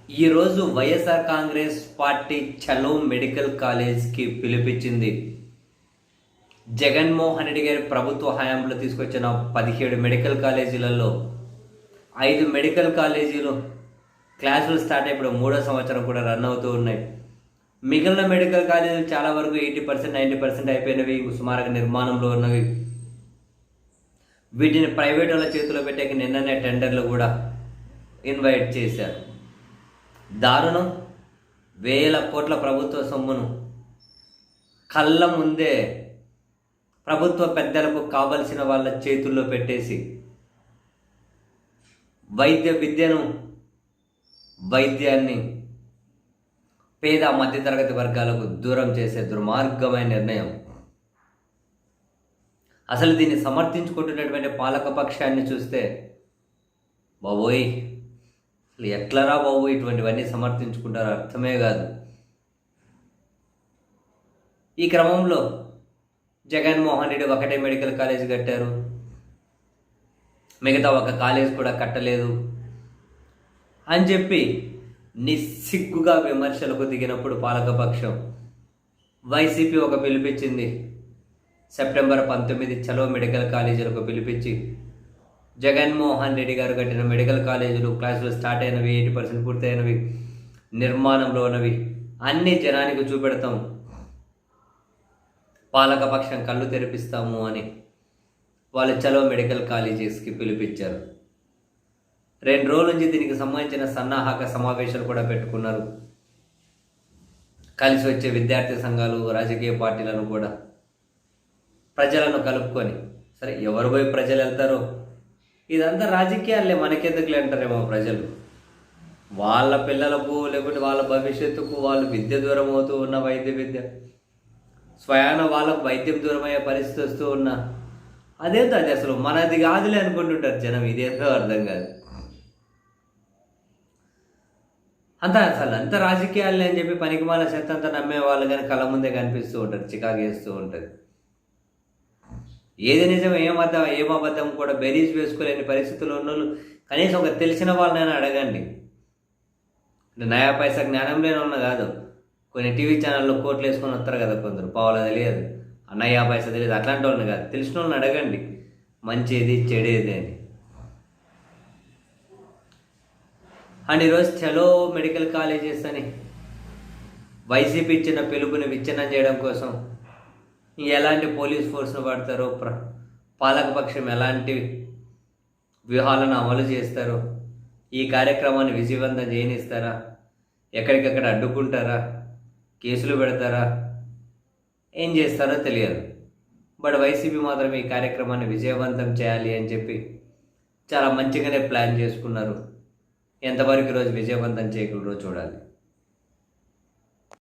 ఈరోజు వైఎస్ఆర్ కాంగ్రెస్ పార్టీ చలో మెడికల్ కాలేజ్కి పిలిపించింది. జగన్మోహన్ రెడ్డి గారి ప్రభుత్వ హయాంలో తీసుకొచ్చిన 17 మెడికల్ కాలేజీలలో 5 మెడికల్ కాలేజీలు క్లాసులు స్టార్ట్ అయిపోయి 3వ సంవత్సరం కూడా రన్ అవుతూ ఉన్నాయి. మిగిలిన మెడికల్ కాలేజీలు చాలా వరకు 80% 90% అయిపోయినవి, సుమారుగా నిర్మాణంలో ఉన్నవి. వీటిని ప్రైవేట్ వాళ్ళ చేతిలో పెట్టాక నిన్ననే టెండర్లు కూడా ఇన్వైట్ చేశారు. దారుణం. వేల కోట్ల ప్రభుత్వ సొమ్మును కళ్ళ ముందే ప్రభుత్వ పెద్దలకు కావలసిన వాళ్ళ చేతుల్లో పెట్టేసి వైద్యాన్ని పేద మధ్యతరగతి వర్గాలకు దూరం చేసే దుర్మార్గమైన నిర్ణయం. అసలు దీన్ని సమర్థించుకుంటున్నటువంటి పాలకపక్షాన్ని చూస్తే బాబోయ్, అసలు ఎట్లరా బాబు ఇటువంటివన్నీ సమర్థించుకుంటారో అర్థమే కాదు. ఈ క్రమంలో జగన్మోహన్ రెడ్డి ఒకటే మెడికల్ కాలేజ్ కట్టారు, మిగతా ఒక కాలేజ్ కూడా కట్టలేదు అని చెప్పి నిస్సిగ్గుగా విమర్శలకు దిగినప్పుడు పాలకపక్షం వైసీపీ ఒక పిలిపించింది. సెప్టెంబర్ 19 చలో మెడికల్ కాలేజీలకు పిలిపించి జగన్మోహన్ రెడ్డి గారు కట్టిన మెడికల్ కాలేజీలు క్లాసులు స్టార్ట్ అయినవి, 80% పూర్తయినవి, నిర్మాణంలో ఉన్నవి అన్ని జనానికి చూపెడతాం, పాలకపక్షం కళ్ళు తెరిపిస్తాము అని వాళ్ళు చలో మెడికల్ కాలేజెస్కి పిలిపించారు. 2 రోజుల నుంచి దీనికి సంబంధించిన సన్నాహక సమావేశాలు కూడా పెట్టుకున్నారు. కలిసి వచ్చే విద్యార్థి సంఘాలు, రాజకీయ పార్టీలను కూడా ప్రజలను కలుపుకొని, సరే ఎవరు పోయి ప్రజలు వెళ్తారో, ఇదంతా రాజకీయాలే మనకెందుకులే అంటారేమో ప్రజలు. వాళ్ళ పిల్లలకు లేకుంటే వాళ్ళ భవిష్యత్తుకు వాళ్ళు విద్య దూరం అవుతూ ఉన్న విద్య స్వయాన వాళ్ళకు వైద్యం దూరం అయ్యే పరిస్థితి వస్తూ ఉన్నా అదేంటో అది అసలు మనది కాదులే అనుకుంటుంటారు జనం. ఇదేంటో అర్థం కాదు. అంత రాజకీయాలే అని చెప్పి పనికిమాల శక్తి అంతా నమ్మే వాళ్ళు కానీ కళ్ళ ముందే కనిపిస్తూ ఉంటారు, చికాకు వేస్తూ ఉంటుంది. ఏది నిజం ఏమబద్ధం కూడా బెరీజ్ వేసుకోలేని పరిస్థితుల్లో ఉన్నోళ్ళు కనీసం ఒక తెలిసిన వాళ్ళనైనా అడగండి. నయా పైసా జ్ఞానం లేని ఉన్న కాదు. కొన్ని టీవీ ఛానల్లో కోట్లు వేసుకొని వస్తారు కదా కొందరు, పావులా తెలియదు, నయా పైసా తెలియదు, అట్లాంటి వాళ్ళని కాదు, తెలిసిన వాళ్ళని అడగండి మంచిది చెడేది అని. అండ్ ఈరోజు చలో మెడికల్ కాలేజెస్ అని వైసీపీ ఇచ్చిన పిలుపుని విచ్ఛిన్నం చేయడం కోసం ఎలాంటి పోలీస్ ఫోర్స్ను వాడతారో, పాలకపక్షం ఎలాంటి వ్యూహాలను అమలు చేస్తారో, ఈ కార్యక్రమాన్ని విజయవంతం చేయనిస్తారా, ఎక్కడికక్కడ అడ్డుకుంటారా, కేసులు పెడతారా, ఏం చేస్తారో తెలియదు. బట్ వైసీపీ మాత్రం ఈ కార్యక్రమాన్ని విజయవంతం చేయాలి అని చెప్పి చాలా మంచిగానే ప్లాన్ చేసుకున్నారు. ఎంతవరకు ఈరోజు విజయవంతం చేయగలరో చూడాలి.